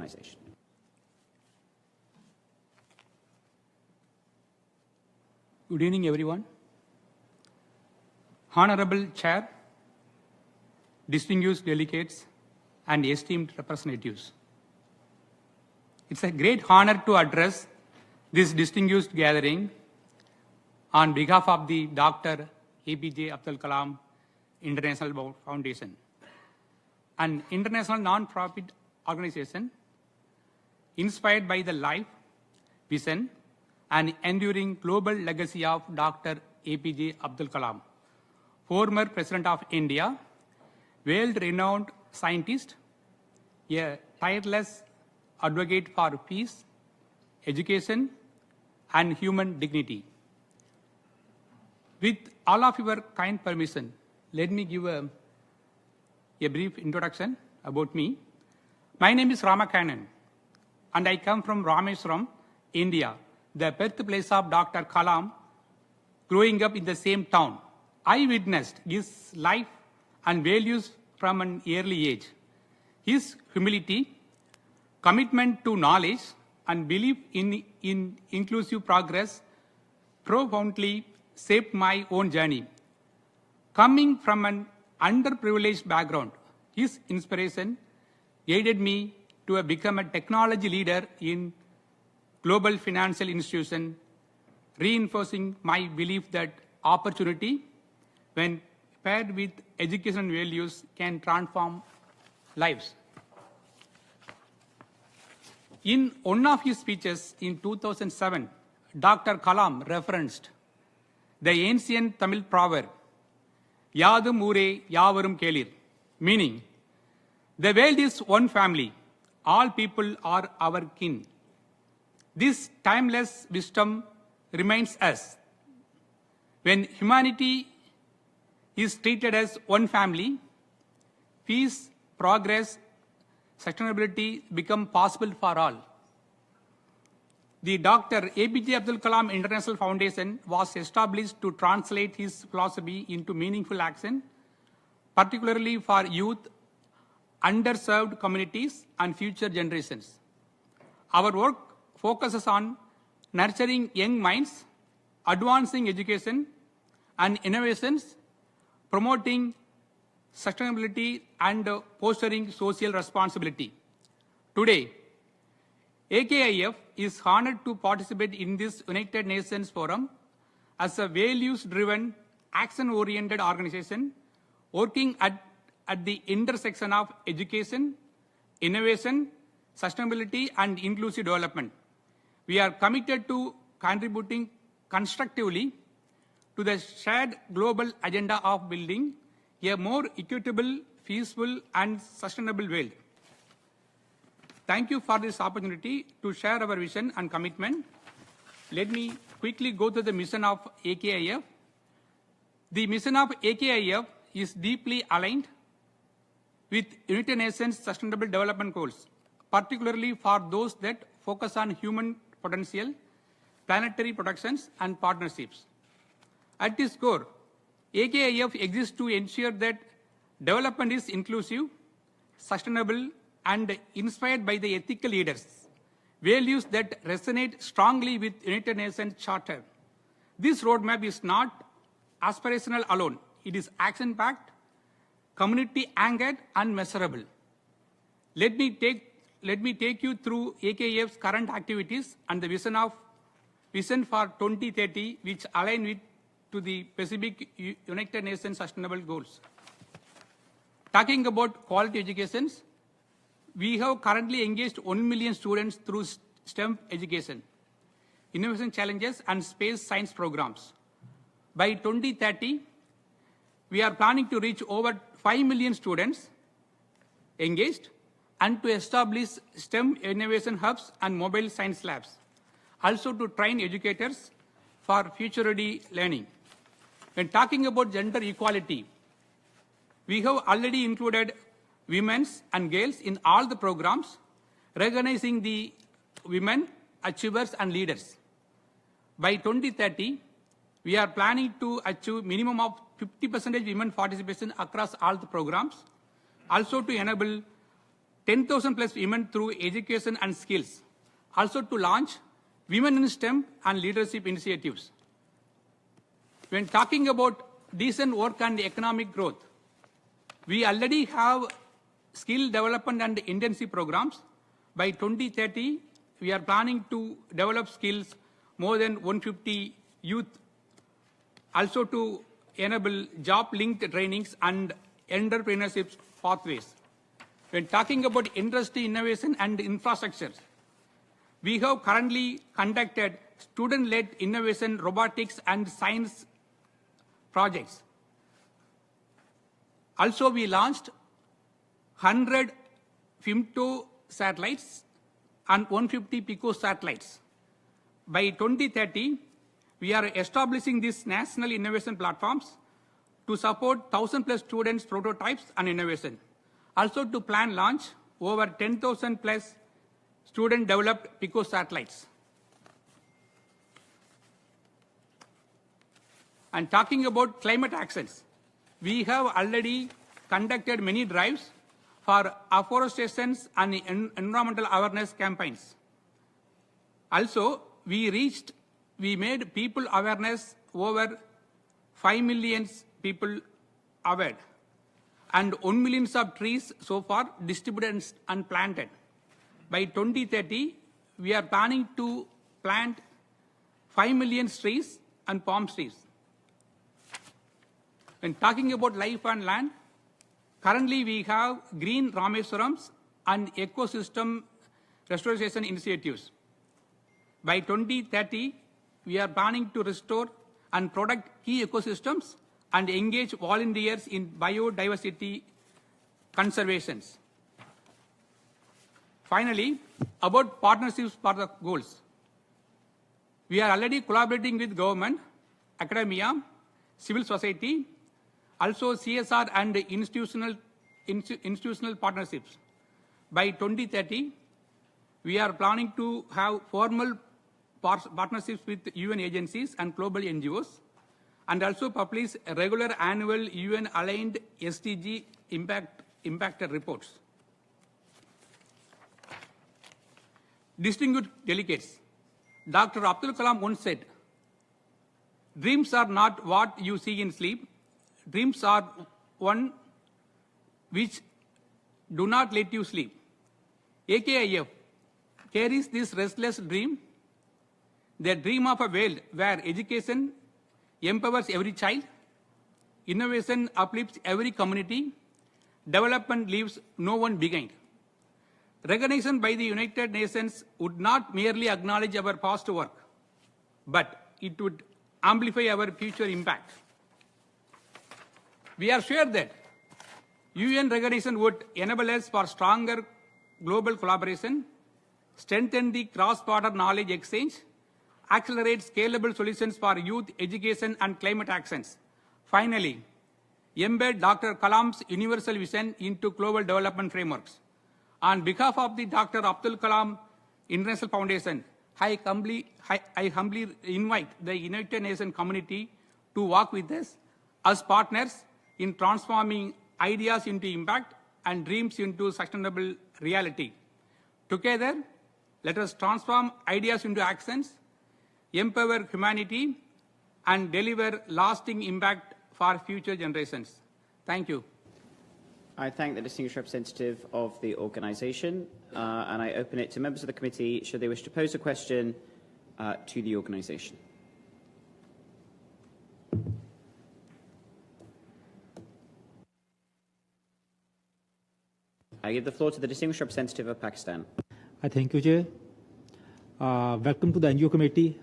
organization. Good evening, everyone. Honorable Chair, distinguished delegates, and esteemed representatives. It's a great honor to address this distinguished gathering on behalf of the Dr. A.P.J. Abdul Kalam International Foundation, an international non-profit organization inspired by the life, vision, and enduring global legacy of Dr. A.P.J. Abdul Kalam, former President of India, world-renowned scientist, a tireless advocate for peace, education, and human dignity. With all of your kind permission, let me give a brief introduction about me. My name is Ramakannan, and I come from Rameswaram, India, the birthplace of Dr. Kalam. Growing up in the same town, I witnessed his life and values from an early age. His humility, commitment to knowledge, and belief in inclusive progress profoundly shaped my own journey. Coming from an underprivileged background, his inspiration aided me to become a technology leader in global financial institution, reinforcing my belief that opportunity, when paired with education values, can transform lives. In one of his speeches in 2007, Dr. Kalam referenced the ancient Tamil proverb, Yathum Oore Yavarum Kelir, meaning, the world is one family, all people are our kin. This timeless wisdom reminds us, when humanity is treated as one family, peace, progress, sustainability become possible for all. The Dr. A.P.J. Abdul Kalam International Foundation was established to translate his philosophy into meaningful action, particularly for youth, underserved communities, and future generations. Our work focuses on nurturing young minds, advancing education and innovations, promoting sustainability, and fostering social responsibility. Today, AKIF is honored to participate in this United Nations Forum as a values-driven, action-oriented organization working at the intersection of education, innovation, sustainability, and inclusive development. We are committed to contributing constructively to the shared global agenda of building a more equitable, peaceful, and sustainable world. Thank you for this opportunity to share our vision and commitment. Let me quickly go to the mission of AKIF. The mission of AKIF is deeply aligned with United Nations Sustainable Development Goals, particularly for those that focus on human potential, planetary protections, and partnerships. At its core, AKIF exists to ensure that development is inclusive, sustainable, and inspired by the ethical leaders, values that resonate strongly with United Nations Charter. This roadmap is not aspirational alone. It is action-packed, community-anchored, and measurable. Let me take you through AKIF's current activities and the vision for 2030, which align with to the Pacific United Nations Sustainable Goals. Talking about quality education, we have currently engaged 1 million students through STEM education, innovation challenges, and space science programs. By 2030, we are planning to reach over 5 million students engaged and to establish STEM innovation hubs and mobile science labs. Also to train educators for future-ready learning. When talking about gender equality, we have already included women and girls in all the programs, recognizing the women, achievers, and leaders. By 2030, we are planning to achieve minimum of 50% women participation across all the programs, also to enable 10,000 plus women through education and skills. Also to launch women in STEM and leadership initiatives. When talking about decent work and economic growth, we already have skill development and intensive programs. By 2030, we are planning to develop skills more than 150 youth, also to enable job-linked trainings and entrepreneurship pathways. When talking about industry innovation and infrastructure, we have currently conducted student-led innovation, robotics and science projects. Also, we launched 100 femto satellites and 150 pico satellites. By 2030, we are establishing these national innovation platforms to support 1,000 plus students, prototypes and innovation. Also to plan launch over 10,000 plus student developed pico satellites. And talking about climate actions, we have already conducted many drives for afforestation and environmental awareness campaigns. Also, we made people awareness over 5 million people aware, and 1 million of trees so far distributed and planted. By 2030, we are planning to plant 5 million trees and palm trees. When talking about life and land, currently we have green Rameswarams and ecosystem restoration initiatives. By 2030, we are planning to restore and protect key ecosystems and engage volunteers in biodiversity conservations. Finally, about partnerships for the goals. We are already collaborating with government, academia, civil society, also CSR and institutional partnerships. By 2030, we are planning to have formal partnerships with UN agencies and global NGOs, and also publish regular annual UN-aligned SDG impact reports. Distinguished delegates, Dr. Abdul Kalam once said, "Dreams are not what you see in sleep. Dreams are one which do not let you sleep." AKIF carries this restless dream, the dream of a world where education empowers every child, innovation uplifts every community, development leaves no one behind. Recognition by the United Nations would not merely acknowledge our past work, but it would amplify our future impact. We are sure that UN recognition would enable us for stronger global collaboration, strengthen the cross-border knowledge exchange, accelerate scalable solutions for youth education and climate actions. Finally, embed Dr. Kalam's universal vision into global development frameworks. On behalf of the Dr. Abdul Kalam International Foundation, I humbly invite the United Nations community to work with us as partners in transforming ideas into impact and dreams into sustainable reality. Together, let us transform ideas into actions, empower humanity, and deliver lasting impact for future generations. Thank you. I thank the distinguished representative of the organisation, and I open it to members of the committee should they wish to pose a question to the organisation. I give the floor to the distinguished representative of Pakistan. I thank you, Chair. Welcome to the NGO committee